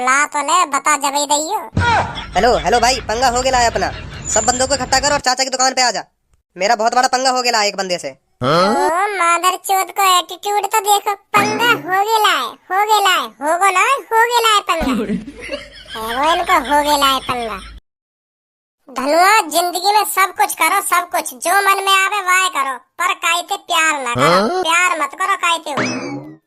बुला तो ले, बता जब ही दइयो। हेलो हेलो भाई, पंगा हो गया है अपना। सब बंदों को इकट्ठा कर और चाचा की दुकान पे आ जा। मेरा बहुत बड़ा पंगा हो गया है एक बंदे से। ओ मादर चोद को एटीट्यूड तो देखो। पंगा हो गया है, होगो ना, हो गया है पंगा। है इनको हो गया है पंगा। धनुआ जिंदगी में सब कुछ करो, सब कुछ जो मन में आवे वाह करो, पर कायते प्यार ना करो। प्यार मत करो कायते।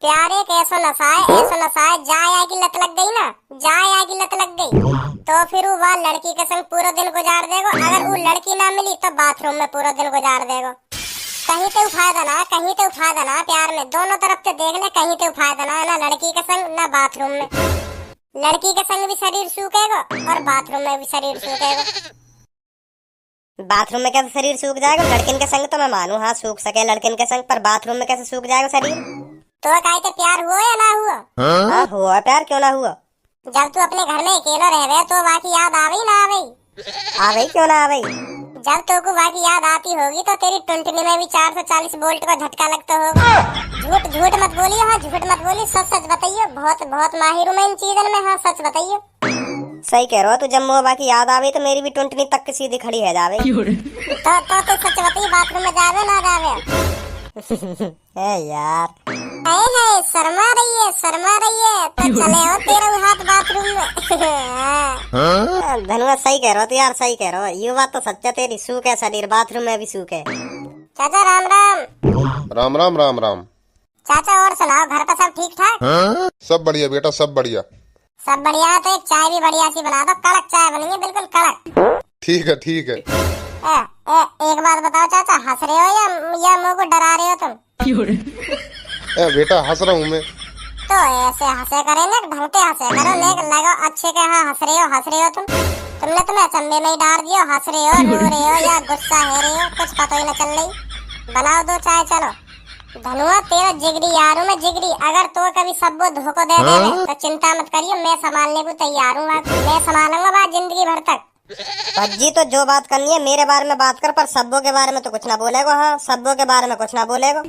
प्यार एक ऐसा नशा है, जाए आगे लत लग गई ना, जाए आगे लत लग गई तो फिर वो लड़की के संग पूरा दिन गुजार देगो। अगर वो लड़की ना मिली तो बाथरूम में पूरा दिन गुजार देगो। कहीं तो फायदा ना प्यार में। दोनों तरफ से देख ले, कहीं तो फायदा ना लड़की के संग ना बाथरूम में। लड़की के संग भी शरीर सूखेगा और बाथरूम में भी शरीर सूखेगा। बाथरूम में कैसे शरीर सूख जाएगा? लड़किन के संग तो मैं मानू, हाँ सूख सके लड़किन के संग, पर बाथरूम में कैसे सूख जाएगा शरीर? तो काहे प्यार हुआ या ना हुआ? हाँ हुआ प्यार, क्यों ना हुआ। जब तू अपने घर में अकेला रहे तो बाकी याद आवे ना आवे? आवे क्यों ना आवे। जब तो को बाकी याद आती होगी तो तेरी टुंटनी में भी 440 वोल्ट का झटका लगता होगा। झूठ मत बोलिए, हाँ झूठ मत बोलिए, सच बताइए। बहुत माहिर हूँ मैं इन चीजों में, हाँ सच बताइए। सही कह रहे हो। तू जब मुँह बाकी याद आवे तो मेरी भी टुंटनी तक सीधी खड़ी है जावे। तो सच बताइए, बाथरूम में जावे ना जावे? ए यार है शर्मा रही है तो चले हो तेरे हाथ बाथरूम में। धनुआ सही कह रहे हो तो यार, सही कह रहे हो। ये बात तो सच्चा तेरी, सूख है शरीर, बाथरूम में भी सूख है। चाचा राम राम। राम राम राम राम। चाचा और सुनाओ, घर पर सब ठीक ठाक? सब बढ़िया बेटा, सब बढ़िया। सब बढ़िया है तो एक चाय भी बढ़िया सी बना दो, कड़क चाय बनेगी, बिल्कुल कड़क। ठीक है ठीक है। एक बात बताओ चाचा, हंस रहे हो या मुंह को डरा रहे हो तुम? बेटा हंस रहा हूँ मैं। तो ऐसे हंसे करे ना, ढंग से हंसे करो, नेक लगो अच्छे के। हाँ हंस रहे हो तुमने तुम्हें अचंभे में ही डाल दियो। हंस रहे हो, रो रहे हो या गुस्सा है रहे हो, कुछ पता ही न चल रही। बनाओ दो चाय चलो। धनुआ तेरा जिगरी यार हूँ मैं, जिगरी। अगर तो कभी सबको धोखा दे दे तो चिंता मत करियो, मैं संभालने को तैयार हूँ। मैं संभालूंगा बात जिंदगी भर तक। जी तो जो बात करनी है मेरे बारे में बात कर, पर सब्बों के बारे में तो कुछ ना बोलेगा। हाँ सब्बों के बारे में कुछ ना बोलेगा।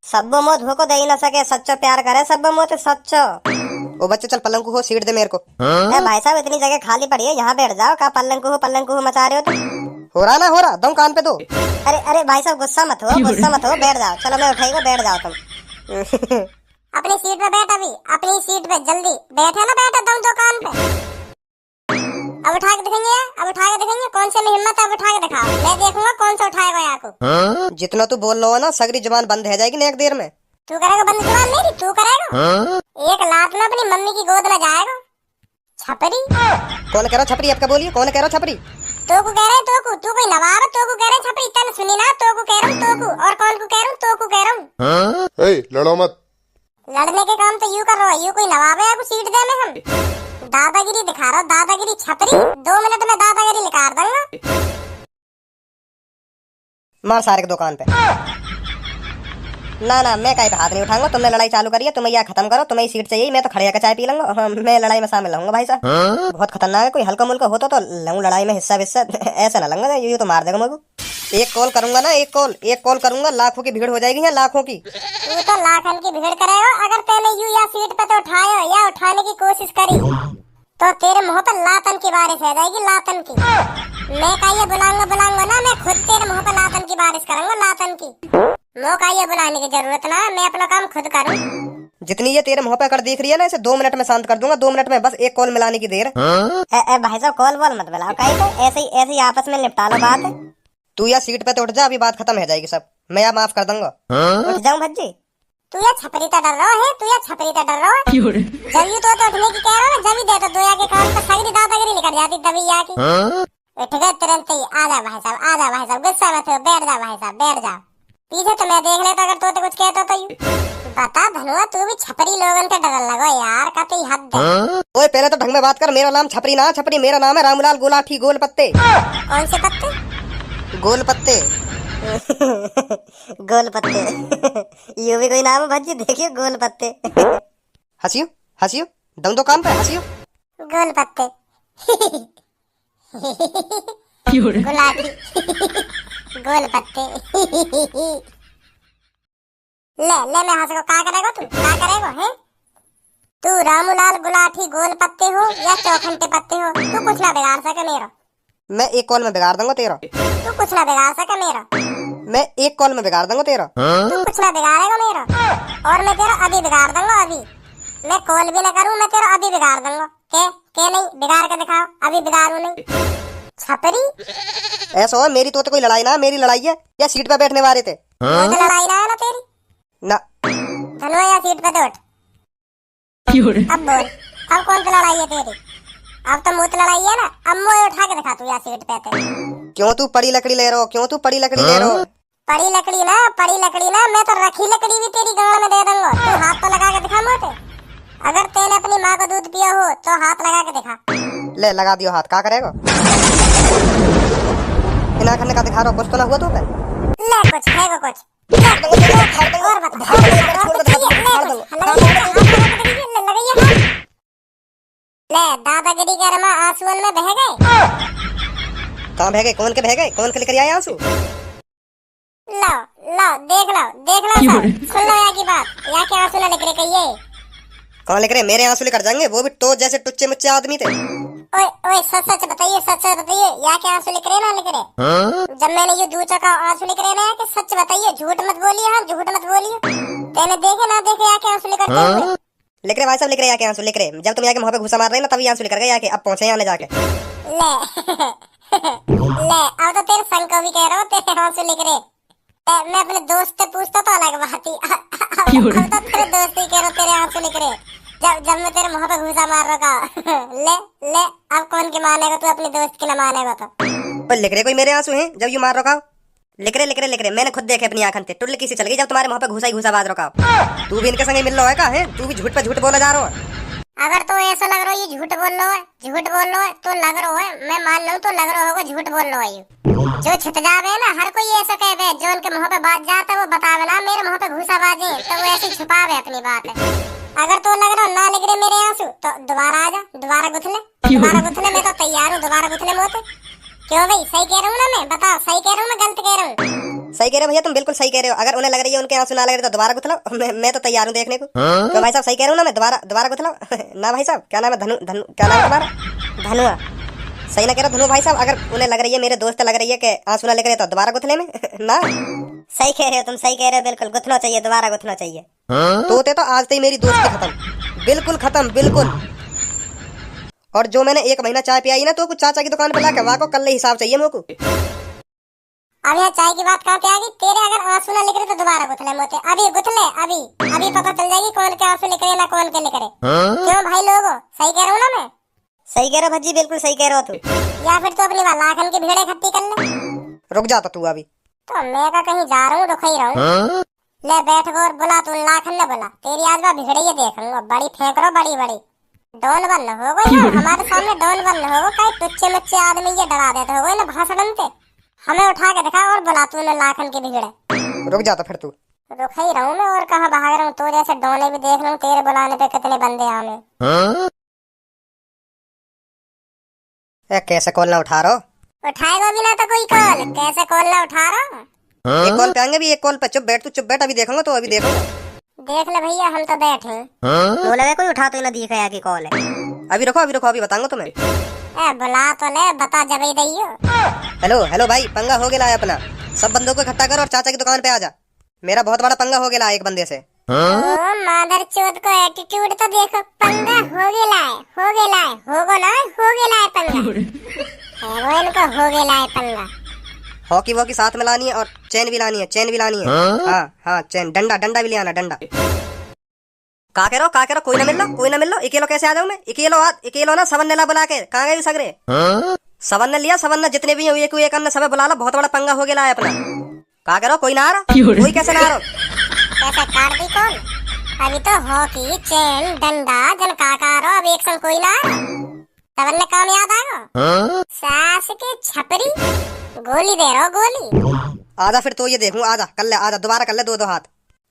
सब्बो मोह धोखो दे ही ना सके, सच्चो प्यार करे सब्बो मोह तो सच्चो। ओ बच्चे चल पलंग को सीट दे मेरे को। भाई साहब इतनी जगह खाली पड़ी है, यहाँ बैठ जाओ। का पलंग को मचा रहे हो तुम? हो रहा दम कान पे दो। अरे भाई साहब गुस्सा मत हो, बैठ जाओ। चलो मैं उठाएगा, बैठ जाओ तुम। अपनी सीट पे बैठ, अभी अपनी सीट पे जल्दी बैठे ना, बैठे दम दो कान पे। अब उठा के दिखेंगे कौन से में हिम्मत है, अब उठा के दिखाओ। मैं देखूंगा कौन सा उठाएगा यहाँ को। जितना तू बोल रहा है ना, सगरी जुबान बंद है जाएगी एक देर में। तू करेगा बंद जुबान मेरी? तू करेगा? एक लात में अपनी मम्मी की गोद में जाएगा। छपरी कौन कह रहा छपरी? आपका बोलिए, कौन कह रहा छपरी? तो को कह रहे, तू कोई नवाब, तो को कह रहे छपरी। तन सुनी ना, तो को कह रहा हूँ, तो को और कौन को कह रहा हूँ, तो को कह रहा हूँ। लड़ो मत। लड़ने के काम तो यू कर रहा है, यू कोई नवाब है या सीट दे में हम? दादागिरी दिखा रहा, दादागिरी छपरी। 2 मिनट में दादागिरी निकाल दूंगा। मार सारे दुकान पे। ना मैं कहीं पे हाथ नहीं उठाऊंगा। तुमने लड़ाई चालू करी है, तुम्हें यह खत्म करो। तुम्हें सीट चाहिए, मैं तो खड़े होकर चाय पी लूंगा। हाँ, मैं लड़ाई में शामिल रहूंगा भाई साहब। बहुत खतरनाक है, कोई हल्का मुल्का होता तो लूं लड़ाई में हिस्सा ऐसा ना लूंगा। ये तो मार देगा मुझे। एक कॉल करूंगा ना, एक कॉल करूंगा, लाखों की भीड़ हो जाएगी यहाँ, लाखों की। तू तो लाखन की भीड़ करेगा। अगर तूने यू या सीट पे तो उठाया या उठाने की कोशिश करी तो तेरे मुंह पर लातन की बारिश हो जाएगी, लातन की। मैं का ये बुलाऊंगा ना, मैं खुद तेरे मुंह पर लातन की बारिश करूंगा, लातन की। मुँह का ये बुलाने की जरूरत ना, मैं अपना काम खुद करूँ। जितनी ये तेरे मुंह पे कर दिख रही है ना, इसे 2 मिनट में शांत कर दूंगा। 2 मिनट में बस एक कॉल मिलाने की देर। भाई साहब कॉल वॉल मत मिलाओ, कहीं ऐसे ही आपस में निपटा लो बात। तू या सीट पे तो उठ जा, अभी बात खत्म हो जाएगी सब। मैं आप माफ कर दूंगा। उठ जाऊं भज्जी? तू या छपरी तो डर रहा है, जब यू तो उठने की कह रहा है, जब ही दे तो दोया के कान पर सगरी दादागिरी निकल जाती तभी या की। उठ गए तुरंत ही। आ जा भाई साहब, गुस्सा मत हो, बैठ जा भाई साहब, बैठ जा। पीछे तो मैं देख लेता, अगर तो कुछ कहता तो यू। बता धनुआ, तू भी छपरी लोगन के डर लगो यार, का तू हद है। ओए पहले तो ढंग में बात कर। मेरा नाम छपरी ना, छपरी मेरा नाम है रामलाल गुलाठी गोल पत्ते। कौन से पत्ते? गोल पत्ते। गोल पत्ते। ये भी कोई नाम है भज्जी, देखियो गोल पत्ते। हंसियो दम दो कान पे, हंसियो। गोल पत्ते। गुलाटी। गोल पत्ते। ले मैं हंस को क्या करेगा तू? क्या करेगा है? तू तू रामूलाल गुलाटी गोल पत्ते हो या चौखंटे पत्ते हो, तू कुछ ना बिगाड़ सके मेरा। मैं एक कॉल में बिगाड़ दूंगा तेरा। तू कुछ ना बिगाड़ सके मेरा। मैं एक कॉल में बिगाड़ दूंगा तेरा। तू कुछ ना बिगाड़ेगा मेरा। और मैं तेरा अभी बिगाड़ दूंगा, अभी। मैं कॉल भी ना करूं, मैं तेरा अभी बिगाड़ दूंगा। के नहीं बिगाड़ के दिखाओ, अभी बिगाड़ू नहीं। छपरी ऐसा हो मेरी तो कोई लड़ाई ना, मेरी लड़ाई है या सीट पे बैठने वाले थे। वो तो लड़ाई ना है ना तेरी ना। धनुआ या सीट पे तो उठ। अब बोल, अब कौन सी लड़ाई है तेरी? अब तो मुझ लड़ाई है ना, अब मुझे उठा के दिखा तू या सीट पे थे। क्यों तू पड़ी लकड़ी ले रहा हो? क्यों तू पड़ी लकड़ी ले रहा हो? पड़ी लकड़ी ना, मैं तो रखी लकड़ी भी तेरी गाड़ में दे दूंगा। तू हाथ तो लगा के दिखा मोटे। अगर तेने अपनी माँ को दूध पिया हो तो हाथ लगा के दिखा। ले लगा दियो हाथ, क्या करेगा? बिना करने का दिखा रहा, कुछ तो ना हुआ तू पे? ले कुछ है को कुछ और बता। ले दादागिरी के रमा आंसुओं में बह गए। कहाँ बह गए? कौन के बह गए? कौन के लेकर आए आंसू? लो देख लो सब। सुन लो यहाँ की बात, यहाँ के आंसू ना लिख रहे कहिए। कौन लिख रहे? मेरे आंसू लेकर जाएंगे? वो भी तो जैसे टुच्चे मुच्चे आदमी थे। ओए सच बताइए, यहाँ के आंसू लिख रहे ना लिख रहे? जब मैंने ये दूचा का आंसू लिख रहे ना, कि सच बताइए, झूठ मत बोलिए। हाँ झूठ मत बोलिए। तेने देखे ना देखे यहाँ के आंसू लिखते हुए? लिख रहे भाई साहब, लिख रहे यहाँ के आंसू लिख रहे। जब तुम यहाँ के मुँह पे घुसा मार रहे ना, तभी आंसू लिख रहे यहाँ के। अब पहुंचे यहाँ ले जाके। ले अब तो तेरे संग को भी कह रहा हूँ, तेरे आंसू लिख रहे। मैं अपने दोस्त से पूछता तो अलग बात ही। अब तो तेरे दोस्त ही कह रहा तेरे आंसू लिख रहे। जब मैं तेरे मुंह पे घुसा मार रहा। ले अब कौन की मानेगा तू? अपने दोस्त की ना मानेगा तो लिख रहे कोई मेरे आंसू हैं जब यू मार रखा? लिख रहे मैंने खुद देखे अपनी आंखन से। टुल्ली किसी चल गई जब तुम्हारे मुंह पे घुसा बाज रखा। तू भी इनके संगे मिल रहा है का है? तू भी झूठ पे झूठ बोला जा रहा है। अगर तो ऐसा लग रहा है ये झूठ बोल रहा है तो लग रहा है, मैं मान लूं तो लग रहा होगा झूठ बोल रहा है। जो छिट जावे ना, हर कोई ऐसा कहवे, जो उनके मुंह पे बात जाता है वो बतावे ना मेरे मुंह पे घुसा बाजे, तो वो ऐसे छुपावे अपनी बात है। अगर तो लग रहा ना लिख रहे मेरे आंसू, तो दोबारा आजा, दोबारा गुथले। मैं तो तैयार हूँ दोबारा गुथले मोते। क्यों भाई, सही कह रहा हूँ ना मैं? बताओ सही कह रहा हूँ मैं गलत कह रहा हूँ? सही कह रहे हो भैया, तुम बिल्कुल सही कह रहे हो। अगर उन्हें लग रही है उनके आंसू ना लग रहे तो दोबारा गुथलाओ। मैं तो तैयार हूँ देखने को। तो भाई साहब सही कह रहा हूँ ना मैं? दोबारा गुथलाओ ना भाई साहब? क्या नाम है? धनु क्या नाम है तुम्हारा? धनुआ। सही ना कह रहा धनु भाई साहब? अगर उन्हें लग रही है, मेरे दोस्त लग रही है कि आंसू ना लग रहे तो दोबारा गुथले में ना। सही कह रहे हो तुम, सही कह रहे हो, बिल्कुल गुथना चाहिए, दोबारा गुथना चाहिए। तोते तो आज से ही मेरी दोस्ती खत्म, बिल्कुल खत्म, बिल्कुल। और जो मैंने 1 महीना चाय पियाई ना, तो कुछ चाचा की दुकान पे लाके वहाँ को कल हिसाब चाहिए मेरे को। अब यहाँ चाय की बात कहाँ पे आ गई? तेरे अगर आंसू ना लिख रहे तो दोबारा गुथले मोते। अभी गुथले, अभी पता चल जाएगी कौन के आंसू लिख रहे ना कौन के लिख रहे। क्यों भाई लोगो, सही कह रहा हूँ ना मैं? सही कह रहा भज्जी, बिल्कुल सही कह रहा तू। या फिर तो अपनी लाखन की भीड़ इकट्ठी कर ले। रुक जाता तू अभी। तो मैं का कहीं जा रहा हूँ, रुक ही रहा हूँ। ले बैठ गो और बुला तू लाखन ने बोला। तेरी आज बार भिड़े ये देखूंगा, बड़ी फेंक रहा बड़ी। डोल बन हो गई ना हमारे सामने, डोल बन हो गई। टुच्चे मुच्चे आदमी ये डरा देते हो गए ना भाषण बनते। हमें उठा के दिखा और बुला तू ने लाखन की भीड़े। रुक जाता फिर तू। रुक ही रहा हूँ मैं, और कहाँ भाग रहा हूँ? तो जैसे डोले भी देख रहा हूँ, तेरे बुलाने पे कितने बंदे आने। कैसे कॉल ना उठा रहा? उठाएगा भी ना तो कोई कॉल, कैसे कॉल ना उठा रहा? एक कॉल पे आएंगे भी, एक कॉल पे। चुप बैठ, अभी देखूंगा तो अभी देखूंगा। देख ले भैया, हम तो बैठे। तो लगा कोई उठा तो ना दिखा है कि कॉल है। अभी रखो, अभी बताऊंगा तुम्हें। बुला तो ले, बता जब ही दइयो। हेलो भाई, पंगा हो गया है अपना। सब बंदों को इकट्ठा कर और चाचा की दुकान पे आ जा। मेरा बहुत बड़ा पंगा हो गया एक बंदे से। मादर चोद को एटीट्यूड तो देखो। पंगा हो गया होगो ना, हो गया पंगा। वो इनको हो गया पंगा। हॉकी वॉकी साथ में लानी है और चेन भी लानी है। हाँ चेन, डंडा भी ले आना, डंडा। का करो कोई ना मिल लो। अकेलो कैसे आ जाऊं मैं? अकेलो ना सबन ने ला बुला के। कहाँ गए सगरे? सबन ने लिया, सबन ने जितने भी एक सब बुला लो। बहुत बड़ा पंगा हो गया है अपना। का करो कोई ना आ रहा? कोई कैसे ना आ रहा? कैसे काट दी कौन? अभी तो हॉकी, चेन, डंडा जन काकारो, अब एक संग कोई ना आ रहा। सबन ने काम याद आएगा। सास के छपरी गोली दे रहा, गोली। आजा फिर तो ये देखूं, आजा कर ले, आजा दोबारा कर ले दो हाथ।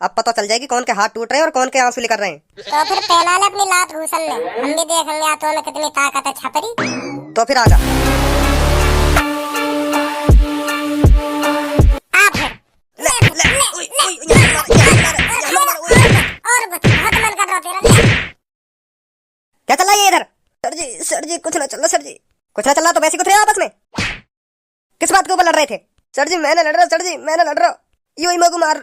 अब पता चल जाएगी कौन के हाथ टूट रहे हैं और कौन के आंसू निकल रहे हैं। तो फिर पहना ले अपनी लात घूसन ले, हम भी देखेंगे तो में कितनी ताकत है छपरी। तो फिर आजा। क्या चल रहा है ये इधर? सर जी कुछ ना चल रहा सर जी, कुछ ना चल रहा तो वैसे कुछ रहे आपस में? किस बात के ऊपर लड़ रहे थे? सर जी मैंने लड़ रहा, सर जी मैंने लड़ रहा, यूं ही मगु मार।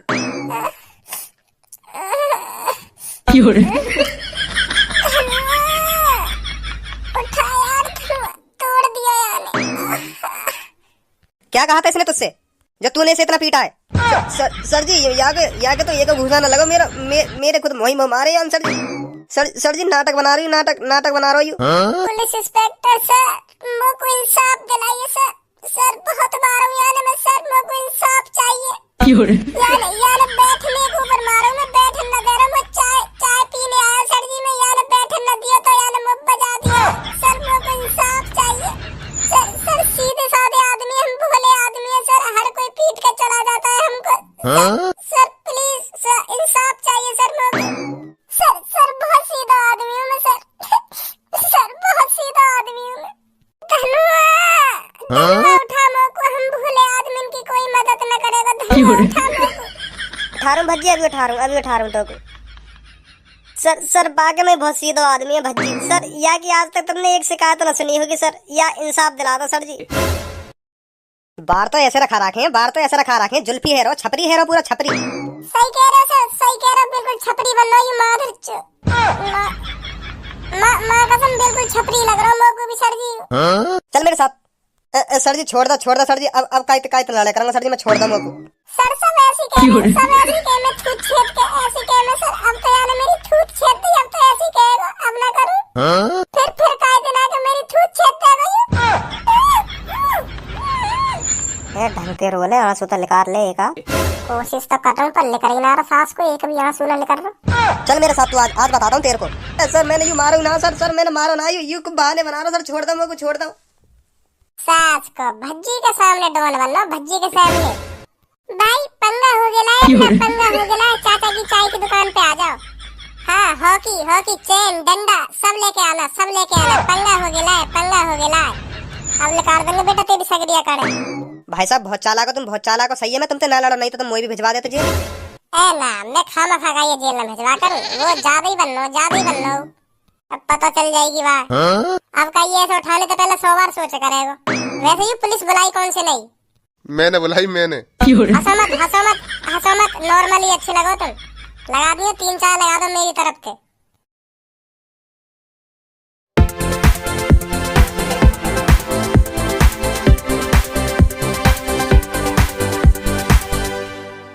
उठा यार, तोड़ दिया यार। क्या कहा था इसने तुझसे जो तूने इसे इतना पीटा है? सर जी याके तो ये को घुसा ना लगो, मेरे खुद मोही मारे यार सर जी। सर जी नाटक बना रही हूँ, नाटक बना रही हूँ। पुलिस इंस्पेक्टर सर, मुझको इंसाफ दिलाइए सर। सर बहुत मारा हूँ यार मैं सर, मुझको इंसाफ चाहिए। यार बैठने के ऊपर मारो, मैं बैठन न दे रहा, मैं चाय पीने आया सर जी, मैं यार बैठन न दिया तो यार मुझ बजा दिया। सर मुझको इंसाफ चाहिए सर, सीधे साधे आदमी, हम भोले आदमी है सर, हर कोई पीट के चला जाता है हमको। सर प्लीज सर इंसाफ चाहिए सर मुझको। सर बहुत सीधा आदमी हूँ मैं सर बहुत सीधा आदमी हूँ मैं। धनुआ उठा मोको, हम भोले आदमी की कोई मदद न करेगा। धनुआ उठा मोको। उठा रहा हूँ भज्जी, अभी उठा रहा हूँ तो को। सर बाकी में बहुत सीधा आदमी है भज्जी। सर या कि आज तक तुमने एक शिकायत न सुनी होगी सर, या इंसाफ दिला दो सर जी। बार तो ऐसे रखा रखे, जुल्फी है रो, छपरी है रो, पूरा छपरी। सही कह रहे हो सर, सही कह रहे हो, बिल्कुल छपरी बन रही हूँ। माँ कसम बिल्कुल छपरी लग रहा हूँ मोको भी सर जी। चल मेरे साथ। सर जी छोड़ दो सर जी, अब काय लड़ाई करूंगा सर जी, मैं छोड़ दूं मोको। सर सब ऐसी कह मैं थूत छेद के ऐसी कह मैं सर, अब तो यार मेरी थूत छेद दी, अब तो ऐसी कहेगा, अब ना करूं। फिर काय दिन आके मेरी थूत छेद दे गई। ढंग के रोले आंसू तो निकाल ले एक। कोशिश तो कर रहा हूँ पर लेकर ही ना रहा सास को, एक भी आंसू ना लेकर रहा। चल मेरे साथ तू, आज बताता हूँ तेरे को। सर मैंने यूं मारू ना सर मैंने मारा ना, यूं बहाने बना रहा सर, छोड़ दो मेरे को, छोड़ दो। सास को भज्जी के सामने डोन बन लो, भज्जी के सामने। भाई पंगा हो गया, पंगा हो गया, चाचा की चाय की दुकान पे आ जाओ। हाँ हॉकी चेन डंडा सब लेके आना, पंगा हो गया। अब निकाल देंगे बेटा तेरी सगड़िया काटे। भाई साहब बहुत चालाक हो तुम, बहुत चालाक हो। सही है मैं तुमसे ना लड़ो, नहीं तो तुम मोई भी भिजवा देते जी। ए ना मैं खामा खा ये जेल में भिजवा कर, वो ज्यादा ही बन लो। अब पता चल जाएगी बात। अब का ये ऐसे उठाने तो पहले 100 बार सोच करेगा। वैसे ही पुलिस बुलाई कौन से नहीं? मैंने बुलाई मैंने। हंसो मत, नॉर्मली अच्छी लगो तुम। लगा दियो 3-4 लगा दो मेरी तरफ से।